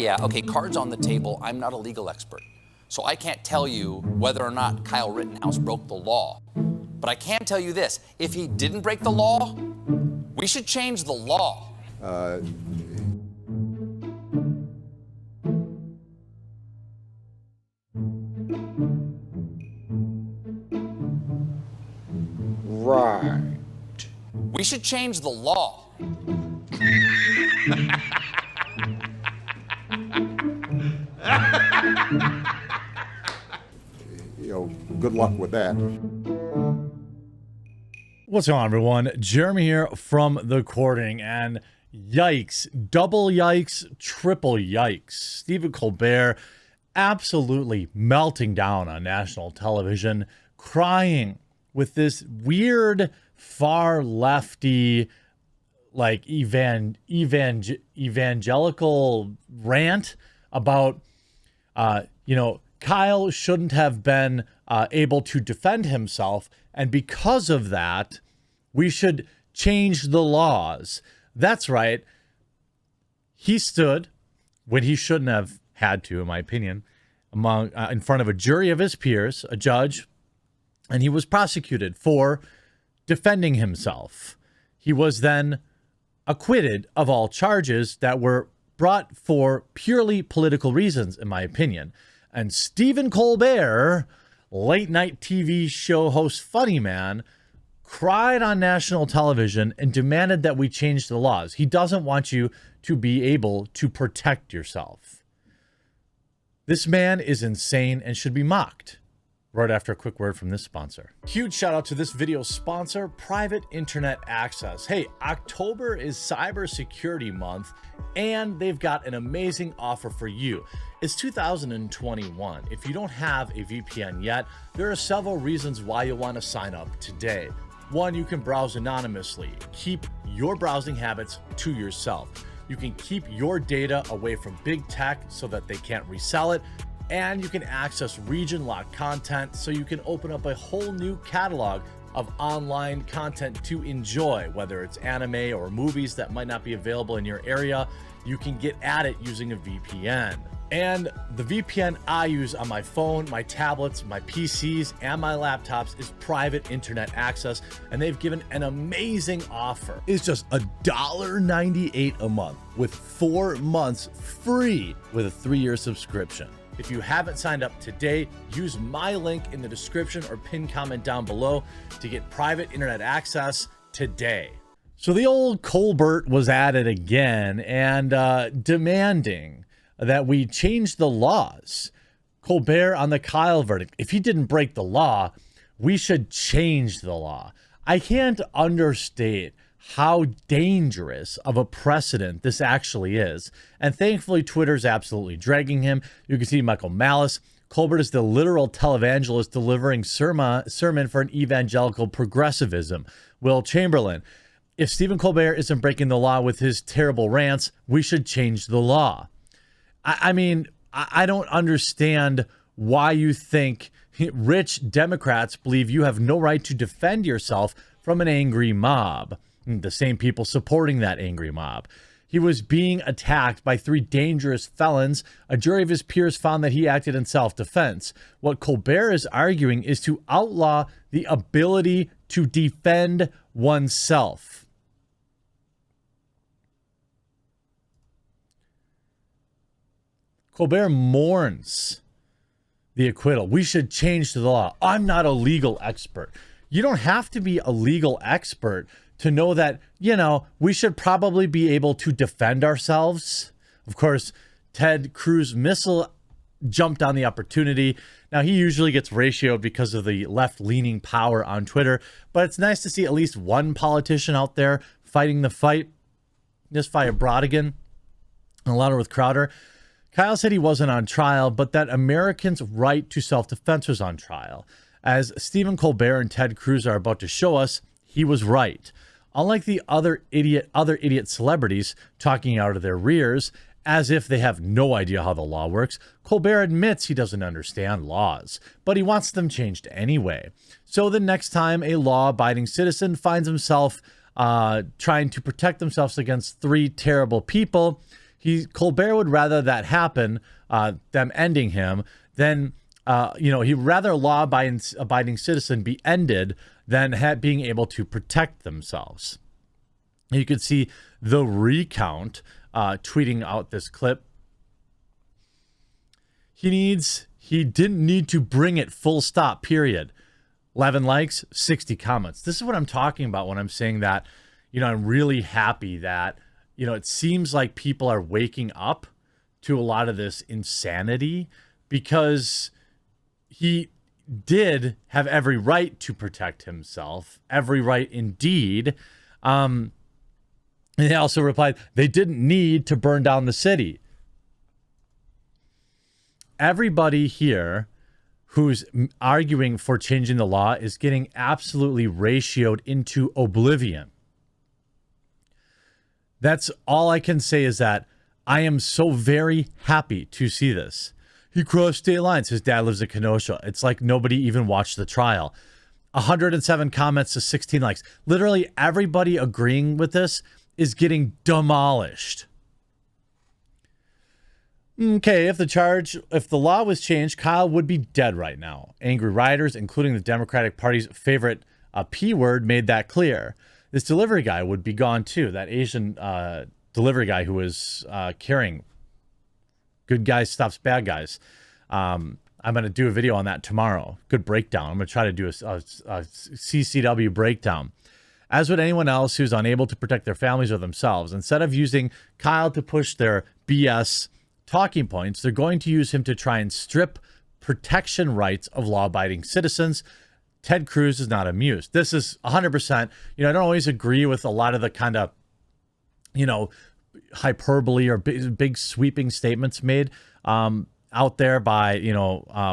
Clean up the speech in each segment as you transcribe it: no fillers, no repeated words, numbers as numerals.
yeah, okay, cards on the table, I'm not a legal expert. So I can't tell you whether or not Kyle Rittenhouse broke the law. But I can tell you this, if he didn't break the law, we should change the law. Right. We should change the law. Good luck with that. What's going on, everyone? Jeremy here from The Courting, and yikes, double yikes, triple yikes. Stephen Colbert absolutely melting down on national television, crying with this weird far lefty, like evangelical rant about, Kyle shouldn't have been able to defend himself, and because of that, we should change the laws. That's right. He stood when he shouldn't have had to, in my opinion, in front of a jury of his peers, a judge, and he was prosecuted for defending himself. He was then acquitted of all charges that were brought for purely political reasons, in my opinion. And Stephen Colbert, late night TV show host, funny man, cried on national television and demanded that we change the laws. He doesn't want you to be able to protect yourself. This man is insane and should be mocked. Right after a quick word from this sponsor. Huge shout out to this video's sponsor, Private Internet Access. Hey, October is Cybersecurity Month, and they've got an amazing offer for you. It's 2021. If you don't have a VPN yet, there are several reasons why you'll want to sign up today. One, you can browse anonymously. Keep your browsing habits to yourself. You can keep your data away from big tech so that they can't resell it. And you can access region-locked content, so you can open up a whole new catalog of online content to enjoy, whether it's anime or movies that might not be available in your area. You can get at it using a VPN. And the VPN I use on my phone, my tablets, my PCs, and my laptops is Private Internet Access, and they've given an amazing offer. It's just $1.98 a month with 4 months free with a 3-year subscription. If you haven't signed up today, use my link in the description or pinned comment down below to get Private Internet Access today. So the old Colbert was at it again and demanding that we change the laws. Colbert on the Kyle verdict. If he didn't break the law, we should change the law. I can't understate how dangerous of a precedent this actually is. And thankfully, Twitter's absolutely dragging him. You can see Michael Malice. Colbert is the literal televangelist delivering sermon for an evangelical progressivism. Will Chamberlain. If Stephen Colbert isn't breaking the law with his terrible rants, we should change the law. I mean, I don't understand why you think rich Democrats believe you have no right to defend yourself from an angry mob. The same people supporting that angry mob. He was being attacked by 3 dangerous felons. A jury of his peers found that he acted in self-defense. What Colbert is arguing is to outlaw the ability to defend oneself. Colbert mourns the acquittal. We should change the law. I'm not a legal expert. You don't have to be a legal expert to know that, we should probably be able to defend ourselves. Of course, Ted Cruz missile jumped on the opportunity. Now, he usually gets ratioed because of the left-leaning power on Twitter, but it's nice to see at least one politician out there fighting the fight. This via Brodigan and louder with Crowder. Kyle said he wasn't on trial, but that Americans' right to self-defense was on trial. As Stephen Colbert and Ted Cruz are about to show us, he was right. Unlike the other idiot celebrities talking out of their rears as if they have no idea how the law works, Colbert admits he doesn't understand laws, but he wants them changed anyway. So the next time a law-abiding citizen finds himself trying to protect themselves against 3 terrible people, Colbert would rather that happen, them ending him, than he'd rather a law-abiding citizen be ended than being able to protect themselves. You could see the recount tweeting out this clip. He didn't need to bring it, full stop, period. 11 likes, 60 comments. This is what I'm talking about when I'm saying that, I'm really happy that, it seems like people are waking up to a lot of this insanity, because he did have every right to protect himself, every right indeed. And they also replied, they didn't need to burn down the city. Everybody here who's arguing for changing the law is getting absolutely ratioed into oblivion. That's all I can say, is that I am so very happy to see this. He crossed state lines. His dad lives in Kenosha. It's like nobody even watched the trial. 107 comments to 16 likes. Literally everybody agreeing with this is getting demolished. Okay, if the law was changed, Kyle would be dead right now. Angry rioters, including the Democratic Party's favorite P word, made that clear. This delivery guy would be gone too. That Asian delivery guy who was carrying good guys stops bad guys. I'm going to do a video on that tomorrow. Good breakdown. I'm going to try to do a CCW breakdown. As would anyone else who's unable to protect their families or themselves. Instead of using Kyle to push their BS talking points, they're going to use him to try and strip protection rights of law-abiding citizens. Ted Cruz is not amused. This is 100%. I don't always agree with a lot of the kind of, hyperbole or big sweeping statements made out there by,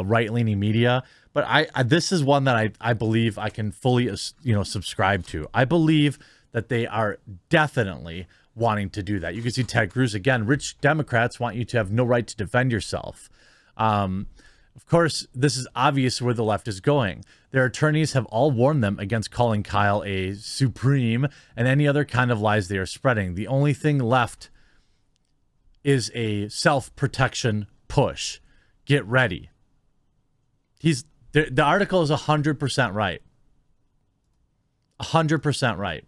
right-leaning media. But this is one that I believe I can fully, subscribe to. I believe that they are definitely wanting to do that. You can see Ted Cruz again. Rich Democrats want you to have no right to defend yourself. Of course, this is obvious where the left is going. Their attorneys have all warned them against calling Kyle a supreme and any other kind of lies they are spreading. The only thing left is a self-protection push. Get ready. The article is 100% right. 100% right.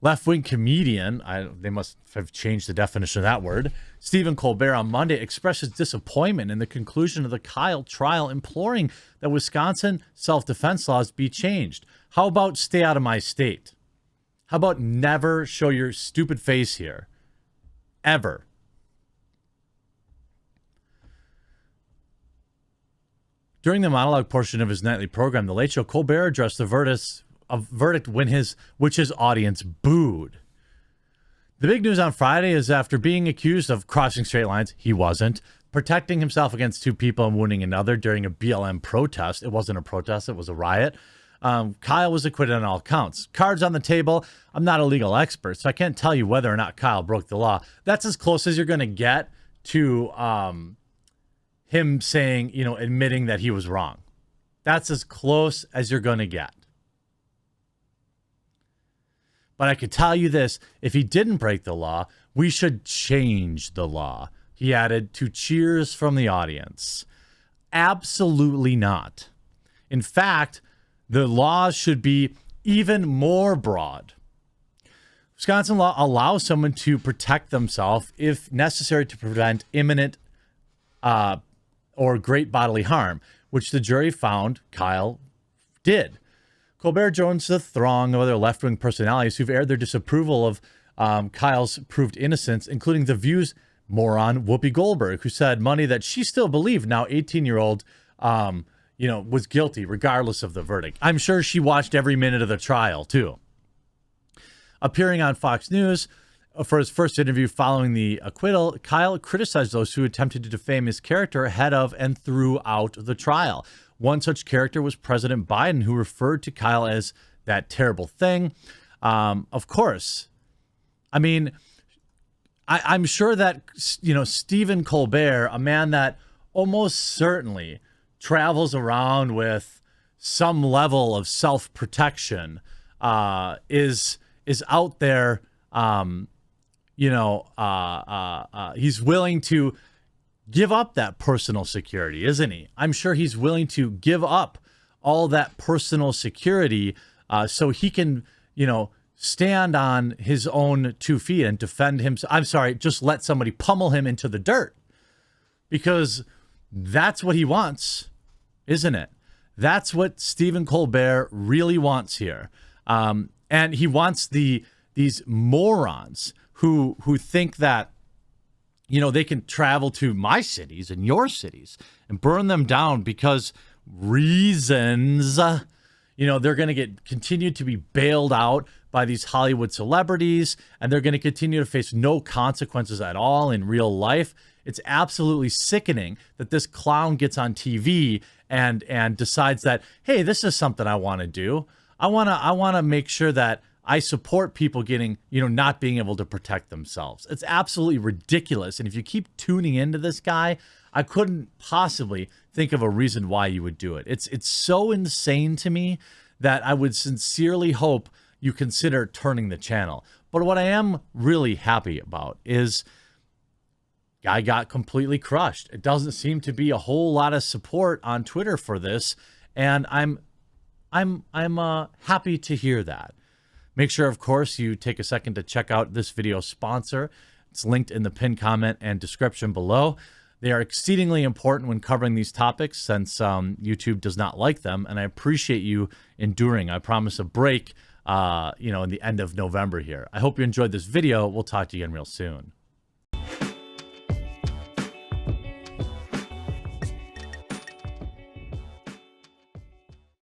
Left-wing comedian, they must have changed the definition of that word, Stephen Colbert on Monday expresses disappointment in the conclusion of the Kyle trial, imploring that Wisconsin self-defense laws be changed. How about stay out of my state? How about never show your stupid face here? Ever. During the monologue portion of his nightly program, The Late Show, Colbert addressed the verdict which his audience booed. The big news on Friday is after being accused of crossing straight lines, he wasn't, protecting himself against two people and wounding another during a BLM protest. It wasn't a protest, it was a riot. Kyle was acquitted on all counts. Cards on the table. I'm not a legal expert, so I can't tell you whether or not Kyle broke the law. That's as close as you're going to get to him saying, admitting that he was wrong. That's as close as you're going to get. But I could tell you this, if he didn't break the law, we should change the law. He added to cheers from the audience. Absolutely not. In fact, the laws should be even more broad. Wisconsin law allows someone to protect themselves if necessary to prevent imminent or great bodily harm, which the jury found Kyle did. Colbert joins the throng of other left-wing personalities who've aired their disapproval of Kyle's proved innocence, including The View's moron Whoopi Goldberg, who said Monday that she still believed now 18-year-old was guilty regardless of the verdict. I'm sure she watched every minute of the trial too. Appearing on Fox News for his first interview following the acquittal, Kyle criticized those who attempted to defame his character ahead of and throughout the trial. One such character was President Biden, who referred to Kyle as that terrible thing. Of course. I mean, I'm sure that, Stephen Colbert, a man that almost certainly travels around with some level of self-protection, is out there, he's willing to give up that personal security, isn't he? I'm sure he's willing to give up all that personal security so he can, stand on his own 2 feet and defend himself. I'm sorry, just let somebody pummel him into the dirt, because that's what he wants, isn't it? That's what Stephen Colbert really wants here. And he wants these morons who think that, they can travel to my cities and your cities and burn them down because reasons, they're going to continue to be bailed out by these Hollywood celebrities, and they're going to continue to face no consequences at all in real life. It's absolutely sickening that this clown gets on TV and decides that, hey, this is something I want to do. I want to make sure that I support people getting, not being able to protect themselves. It's absolutely ridiculous. And if you keep tuning into this guy, I couldn't possibly think of a reason why you would do it. It's so insane to me that I would sincerely hope you consider turning the channel. But what I am really happy about is guy got completely crushed. It doesn't seem to be a whole lot of support on Twitter for this, and I'm happy to hear that. Make sure, of course, you take a second to check out this video's sponsor. It's linked in the pinned comment and description below. They are exceedingly important when covering these topics, since YouTube does not like them, and I appreciate you enduring. I promise a break, in the end of November here. I hope you enjoyed this video. We'll talk to you again real soon.